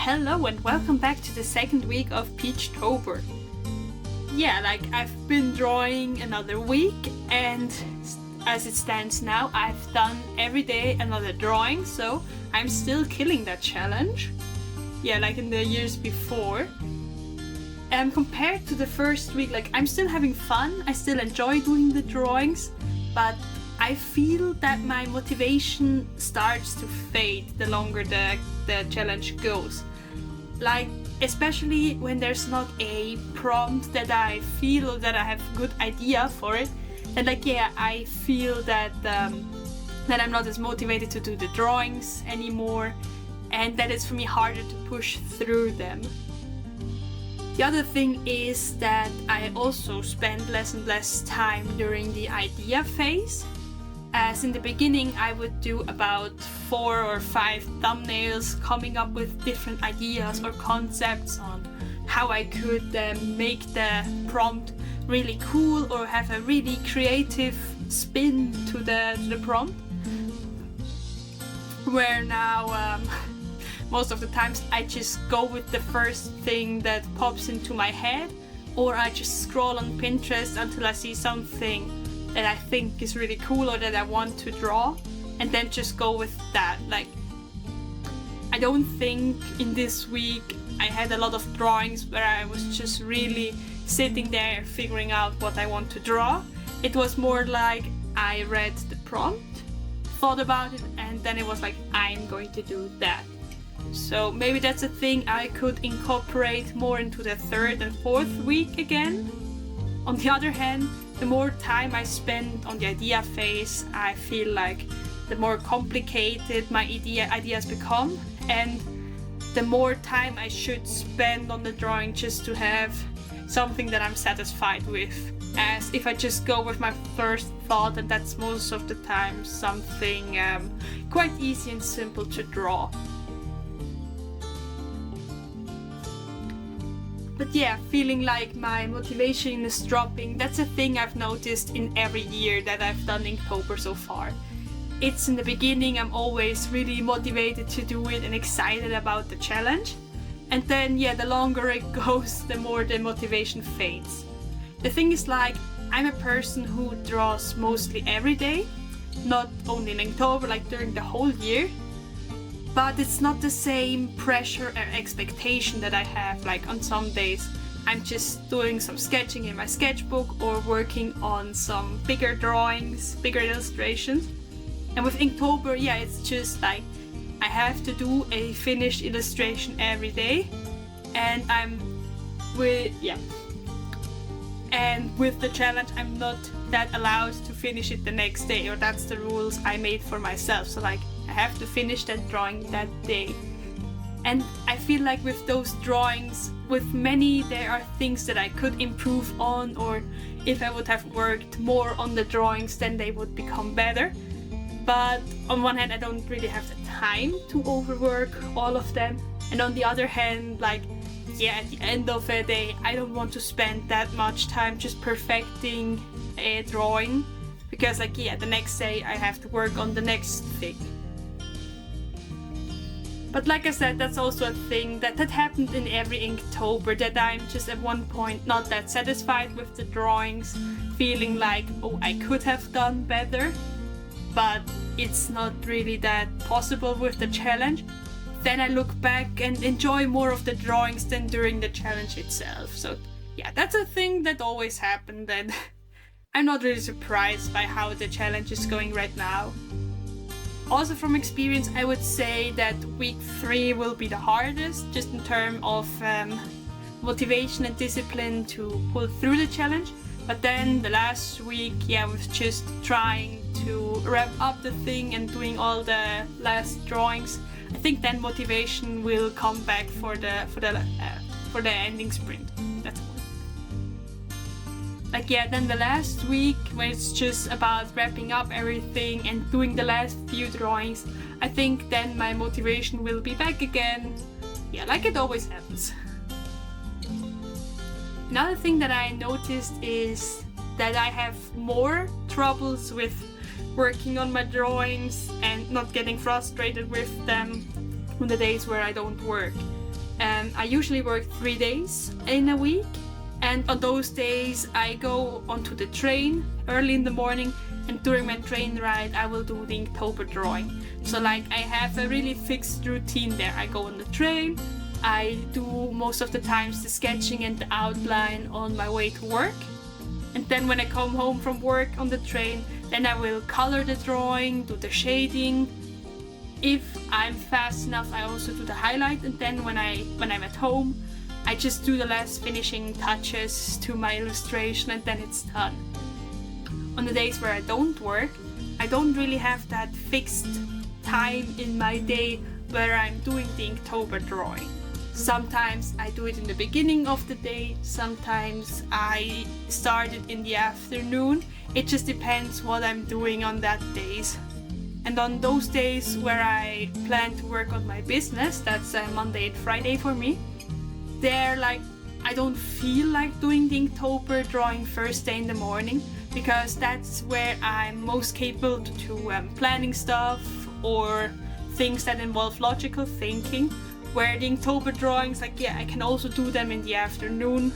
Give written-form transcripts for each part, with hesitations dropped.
Hello and welcome back to the second week of Inktober. I've been drawing another week, and as it stands now, I've done every day another drawing, so I'm still killing that challenge. Like in the years before. Compared to the first week, I'm still having fun, I still enjoy doing the drawings, but I feel that my motivation starts to fade the longer the challenge goes. Especially when there's not a prompt that I feel or that I have a good idea for it, and I feel that I'm not as motivated to do the drawings anymore, and that it's for me harder to push through them. The other thing is that I also spend less and less time during the idea phase. As in the beginning, I would do about 4 or 5 thumbnails, coming up with different ideas or concepts on how I could make the prompt really cool or have a really creative spin to the prompt. Where now, most of the times I just go with the first thing that pops into my head, or I just scroll on Pinterest until I see something that I think is really cool or that I want to draw, and then just go with that. I don't think in this week I had a lot of drawings where I was just really sitting there figuring out what I want to draw. It was more like I read the prompt, thought about it, and then it was like, I'm going to do that. So maybe that's a thing I could incorporate more into the third and fourth week again. On the other hand, the more time I spend on the idea phase, I feel like the more complicated my ideas become, and the more time I should spend on the drawing just to have something that I'm satisfied with. As if I just go with my first thought, and that's most of the time something quite easy and simple to draw. But feeling like my motivation is dropping, that's a thing I've noticed in every year that I've done Inktober so far. It's in the beginning, I'm always really motivated to do it and excited about the challenge. And then the longer it goes, the more the motivation fades. The thing is, I'm a person who draws mostly every day, not only in Inktober, during the whole year. But it's not the same pressure or expectation that I have. On some days I'm just doing some sketching in my sketchbook or working on some bigger drawings, bigger illustrations. And with Inktober, it's just I have to do a finished illustration every day, and and with the challenge I'm not that allowed to finish it the next day, or that's the rules I made for myself. So I have to finish that drawing that day. And I feel like with those drawings, with many, there are things that I could improve on, or if I would have worked more on the drawings, then they would become better. But on one hand, I don't really have the time to overwork all of them, and on the other hand, at the end of a day, I don't want to spend that much time just perfecting a drawing, because the next day I have to work on the next thing. But like I said, that's also a thing that happened in every Inktober, that I'm just at one point not that satisfied with the drawings, feeling like, oh, I could have done better, but it's not really that possible with the challenge. Then I look back and enjoy more of the drawings than during the challenge itself. So that's a thing that always happened, and I'm not really surprised by how the challenge is going right now. Also from experience, I would say that week 3 will be the hardest, just in terms of motivation and discipline to pull through the challenge. But then the last week, with just trying to wrap up the thing and doing all the last drawings, I think then motivation will come back for the ending sprint. That's all. Then the last week, when it's just about wrapping up everything and doing the last few drawings, I think then my motivation will be back again. Like it always happens. Another thing that I noticed is that I have more troubles with working on my drawings and not getting frustrated with them on the days where I don't work. I usually work 3 days in a week, and on those days I go onto the train early in the morning, and during my train ride I will do the Inktober drawing. So like I have a really fixed routine there. I go on the train, I do most of the times the sketching and the outline on my way to work, and then when I come home from work on the train, then I will color the drawing, do the shading. If I'm fast enough, I also do the highlight, and then when I'm at home, I just do the last finishing touches to my illustration, and then it's done. On the days where I don't work, I don't really have that fixed time in my day where I'm doing the Inktober drawing. Sometimes I do it in the beginning of the day, sometimes I start it in the afternoon. It just depends what I'm doing on that days. And on those days where I plan to work on my business, that's Monday and Friday for me, there like I don't feel like doing the Inktober drawing first day in the morning, because that's where I'm most capable to planning stuff or things that involve logical thinking, where the Inktober drawings, like yeah, I can also do them in the afternoon.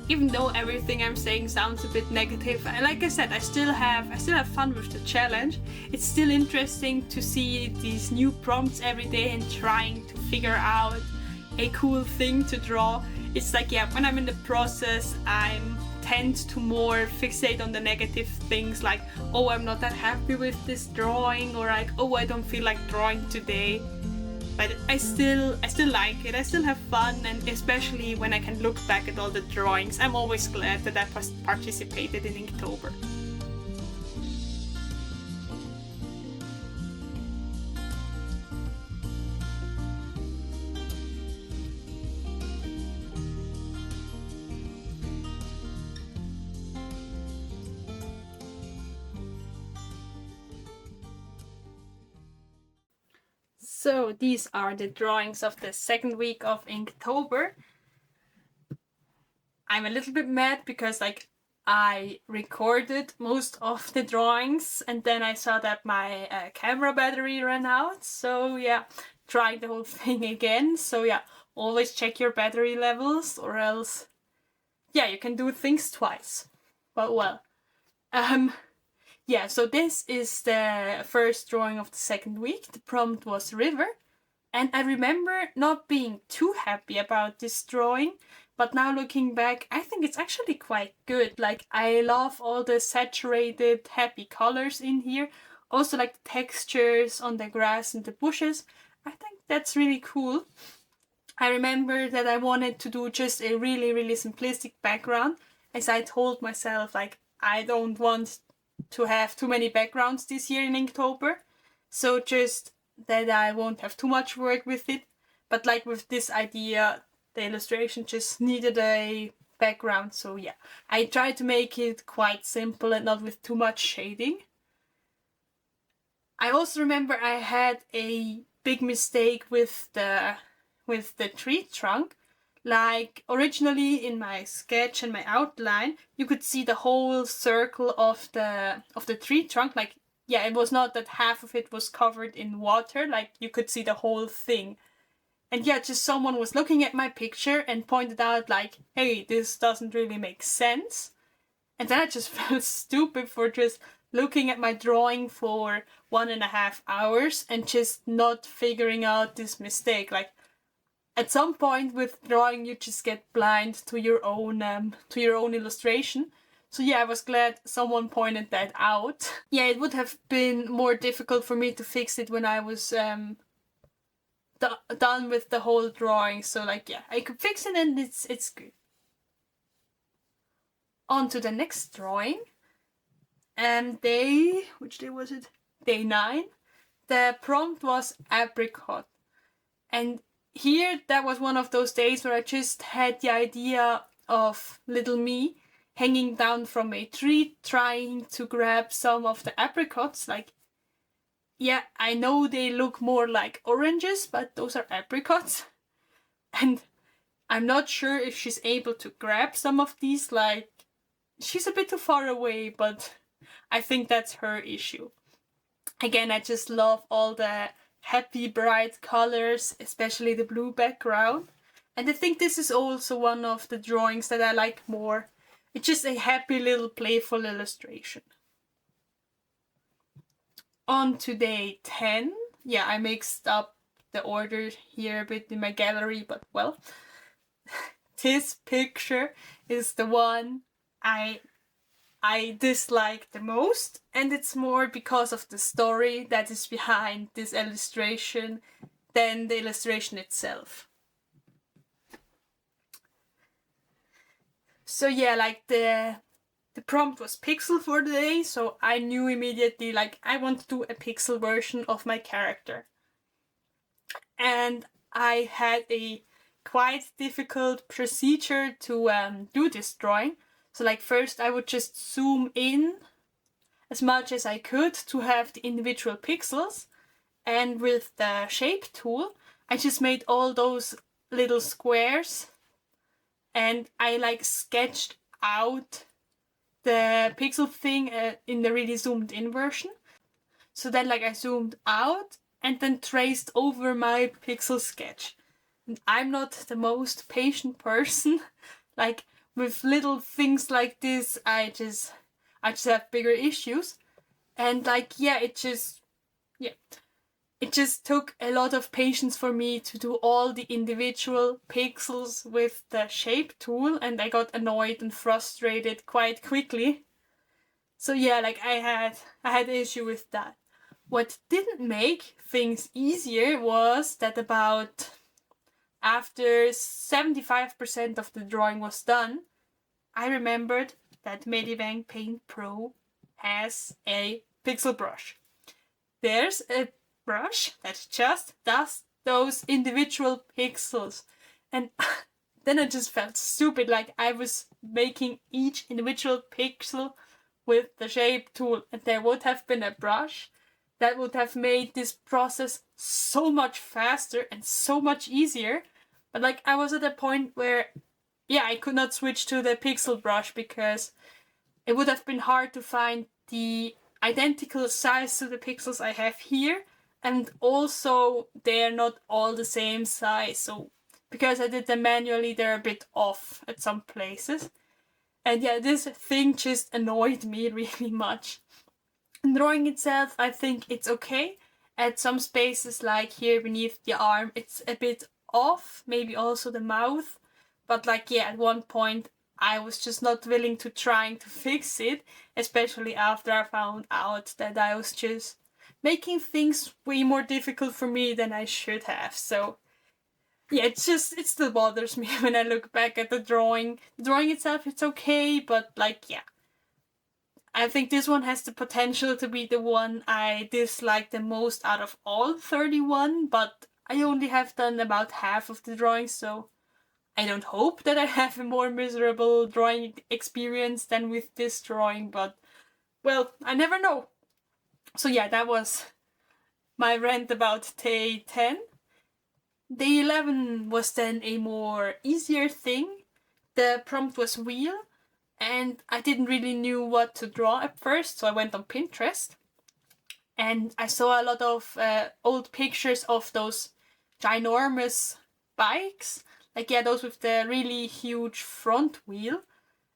Even though everything I'm saying sounds a bit negative, like I said, I still have fun with the challenge. It's still interesting to see these new prompts every day and trying to figure out a cool thing to draw. It's like, yeah, when I'm in the process, I tend to more fixate on the negative things, like, oh, I'm not that happy with this drawing, or like, oh, I don't feel like drawing today. But I still like it, I still have fun, and especially when I can look back at all the drawings, I'm always glad that I participated in Inktober. So these are the drawings of the second week of Inktober. I'm a little bit mad because like I recorded most of the drawings and then I saw that my camera battery ran out. So yeah, tried the whole thing again. So yeah, always check your battery levels, or else yeah, you can do things twice. But well, yeah, so this is the first drawing of the second week. The prompt was river. And I remember not being too happy about this drawing, but now looking back, I think it's actually quite good. Like, I love all the saturated, happy colors in here. Also like the textures on the grass and the bushes. I think that's really cool. I remember that I wanted to do just a really, really simplistic background, as I told myself, like, I don't want to have too many backgrounds this year in Inktober, so just that I won't have too much work with it. But like with this idea, the illustration just needed a background, so yeah, I tried to make it quite simple and not with too much shading. I also remember I had a big mistake with the tree trunk. Like, originally in my sketch and my outline, you could see the whole circle of the tree trunk. Like, yeah, it was not that half of it was covered in water, like you could see the whole thing. And yeah, just someone was looking at my picture and pointed out like, hey, this doesn't really make sense. And then I just felt stupid for just looking at my drawing for 1.5 hours and just not figuring out this mistake. Like, at some point with drawing, you just get blind to your own illustration. So yeah, I was glad someone pointed that out. Yeah, it would have been more difficult for me to fix it when I was done with the whole drawing. So like, yeah, I could fix it and it's good. On to the next drawing. Which day was it? Day 9. The prompt was apricot. And here, that was one of those days where I just had the idea of little me hanging down from a tree, trying to grab some of the apricots. Like, yeah, I know they look more like oranges, but those are apricots. And I'm not sure if she's able to grab some of these. Like, she's a bit too far away, but I think that's her issue. Again, I just love all the happy bright colors, especially the blue background. And I think this is also one of the drawings that I like more. It's just a happy little playful illustration. On to day 10. Yeah, I mixed up the order here a bit in my gallery, but well, this picture is the one I dislike the most, and it's more because of the story that is behind this illustration than the illustration itself. So yeah, like the prompt was pixel for the day, so I knew immediately like I want to do a pixel version of my character. And I had a quite difficult procedure to do this drawing. So like first I would just zoom in as much as I could to have the individual pixels, and with the shape tool I just made all those little squares and I like sketched out the pixel thing in the really zoomed in version. So then like I zoomed out and then traced over my pixel sketch. And I'm not the most patient person. Like with little things like this, I just have bigger issues. And like, yeah, it just took a lot of patience for me to do all the individual pixels with the shape tool, and I got annoyed and frustrated quite quickly. So yeah, like I had an issue with that. What didn't make things easier was that about after 75% of the drawing was done, I remembered that Medibank Paint Pro has a pixel brush. There's a brush that just does those individual pixels, and then I just felt stupid, like I was making each individual pixel with the shape tool, and there would have been a brush that would have made this process so much faster and so much easier. But like I was at a point where I could not switch to the pixel brush because it would have been hard to find the identical size to the pixels I have here, and also they're not all the same size, so because I did them manually they're a bit off at some places. And yeah, this thing just annoyed me really much. In drawing itself, I think it's okay. At some spaces like here beneath the arm it's a bit off, maybe also the mouth, but like yeah, at one point I was just not willing to trying to fix it, especially after I found out that I was just making things way more difficult for me than I should have. So yeah, it still bothers me when I look back at the drawing. The drawing itself, it's okay, but like yeah, I think this one has the potential to be the one I dislike the most out of all 31, but I only have done about half of the drawing, so I don't hope that I have a more miserable drawing experience than with this drawing, but well, I never know. So yeah, that was my rant about day 10. Day 11 was then a more easier thing. The prompt was wheel, and I didn't really knew what to draw at first, so I went on Pinterest. And I saw a lot of old pictures of those ginormous bikes. Like yeah, those with the really huge front wheel.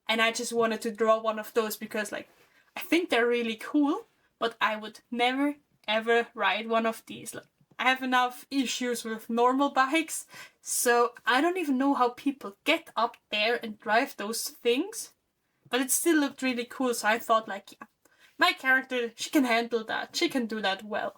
And I just wanted to draw one of those because like I think they're really cool, but I would never ever ride one of these. Like, I have enough issues with normal bikes, so I don't even know how people get up there and drive those things. But it still looked really cool, so I thought like, yeah, my character, she can handle that. She can do that well.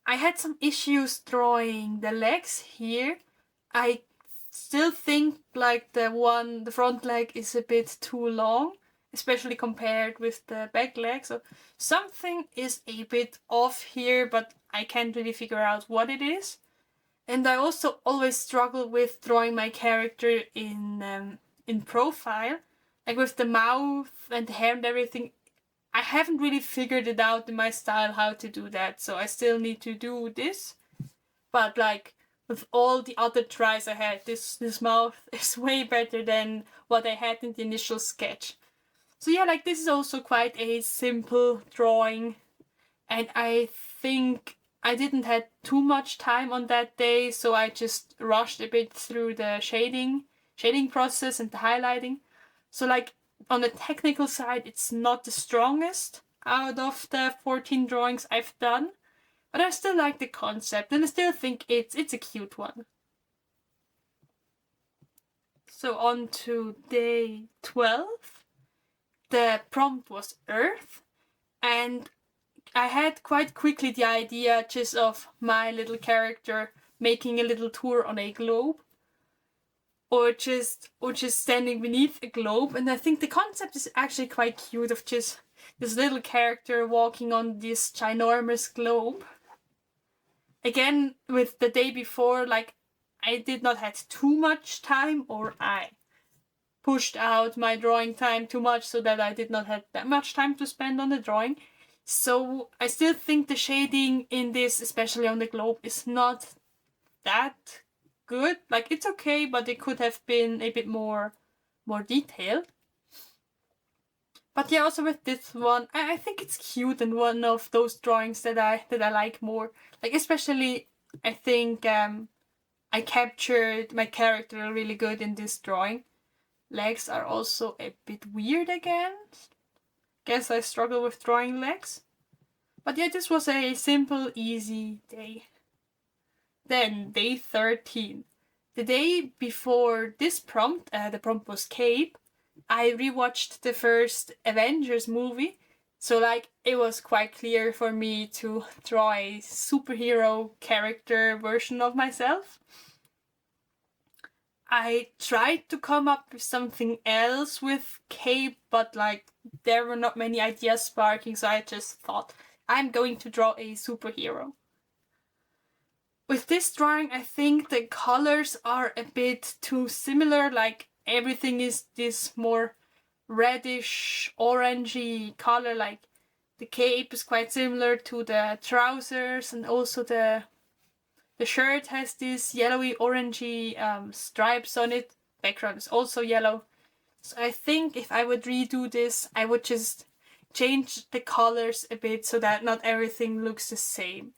I had some issues drawing the legs here. I still think like the front leg is a bit too long, especially compared with the back leg. So something is a bit off here, but I can't really figure out what it is. And I also always struggle with drawing my character in profile, like with the mouth and the hair and everything. I haven't really figured it out in my style how to do that, so I still need to do this. But like with all the other tries I had, this mouth is way better than what I had in the initial sketch. So yeah, like this is also quite a simple drawing, and I think I didn't have too much time on that day, so I just rushed a bit through the shading process and the highlighting. So like on the technical side, it's not the strongest out of the 14 drawings I've done, but I still like the concept and I still think it's a cute one. So on to day 12. The prompt was Earth, and I had quite quickly the idea just of my little character making a little tour on a globe, or just standing beneath a globe. And I think the concept is actually quite cute, of just this little character walking on this ginormous globe. Again, with the day before, like I did not have too much time, or I pushed out my drawing time too much so that I did not have that much time to spend on the drawing. So I still think the shading in this, especially on the globe, is not that good. Like it's okay, but it could have been a bit more detailed. But yeah, also with this one, I think it's cute and one of those drawings that I like more. Like especially, I think I captured my character really good in this drawing. Legs are also a bit weird again. Guess I struggle with drawing legs. But yeah, this was a simple, easy day. Then, day 13. The day before this prompt, the prompt was Cape, I rewatched the first Avengers movie. So like, it was quite clear for me to draw a superhero character version of myself. I tried to come up with something else with Cape, but like there were not many ideas sparking, so I just thought I'm going to draw a superhero. With this drawing, I think the colors are a bit too similar, like everything is this more reddish, orangey color, like the cape is quite similar to the trousers, and also the shirt has this yellowy, orangey stripes on it. Background is also yellow. So I think if I would redo this, I would just change the colors a bit so that not everything looks the same.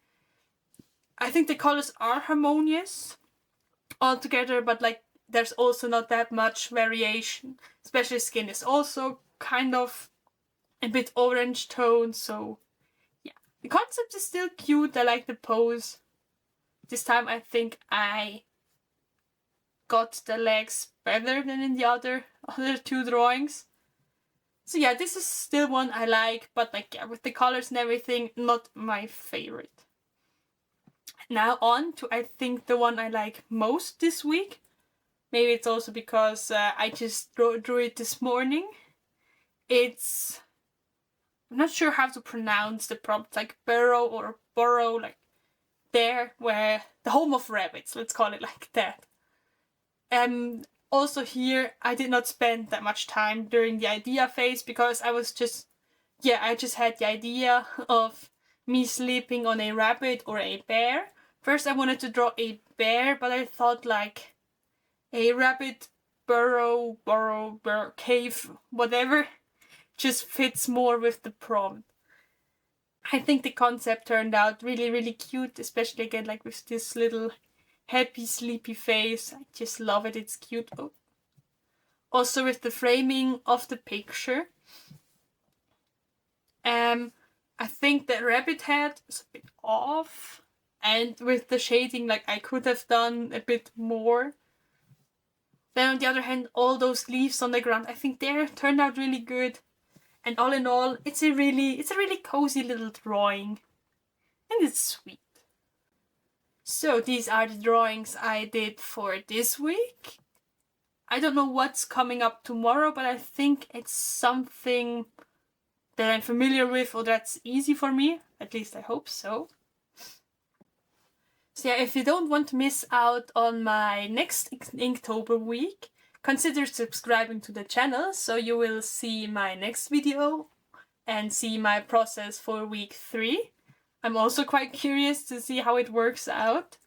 I think the colors are harmonious altogether, but like there's also not that much variation. Especially skin is also kind of a bit orange tone, so yeah. The concept is still cute, I like the pose. This time I think I got the legs better than in the other two drawings. So yeah, this is still one I like, but like yeah, with the colors and everything, not my favorite. Now on to I think the one I like most this week. Maybe it's also because I just drew it this morning. It's, I'm not sure how to pronounce the prompt, like burrow or burrow, like there, where the home of rabbits, let's call it like that. Also here, I did not spend that much time during the idea phase because I just had the idea of me sleeping on a rabbit or a bear. First I wanted to draw a bear, but I thought like a rabbit burrow, cave, whatever, just fits more with the prompt. I think the concept turned out really, really cute, especially again like with this little happy, sleepy face. I just love it, it's cute. Oh. Also with the framing of the picture. I think the rabbit head is a bit off. And with the shading, like I could have done a bit more. Then on the other hand, all those leaves on the ground, I think they turned out really good. And all in all, it's a really cozy little drawing. And it's sweet. So these are the drawings I did for this week. I don't know what's coming up tomorrow, but I think it's something that I'm familiar with or that's easy for me. At least I hope so. So yeah, if you don't want to miss out on my next Inktober week, consider subscribing to the channel so you will see my next video and see my process for week 3. I'm also quite curious to see how it works out.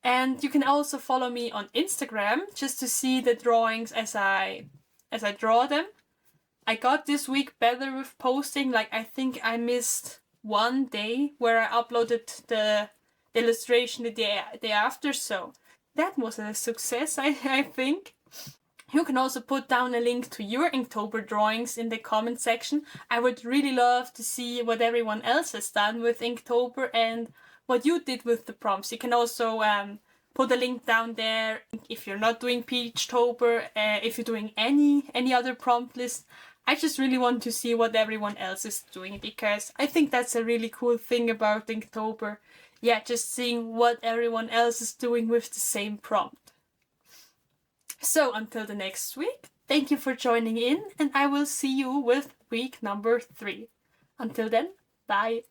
And you can also follow me on Instagram just to see the drawings as I draw them. I got this week better with posting, like I think I missed one day where I uploaded the illustration the day after, so that was a success, I think. You can also put down a link to your Inktober drawings in the comment section. I would really love to see what everyone else has done with Inktober and what you did with the prompts. You can also put a link down there if you're not doing Peachtober, if you're doing any other prompt list. I just really want to see what everyone else is doing, because I think that's a really cool thing about Inktober. Yeah, just seeing what everyone else is doing with the same prompt. So until the next week, thank you for joining in, and I will see you with week number 3. Until then, bye.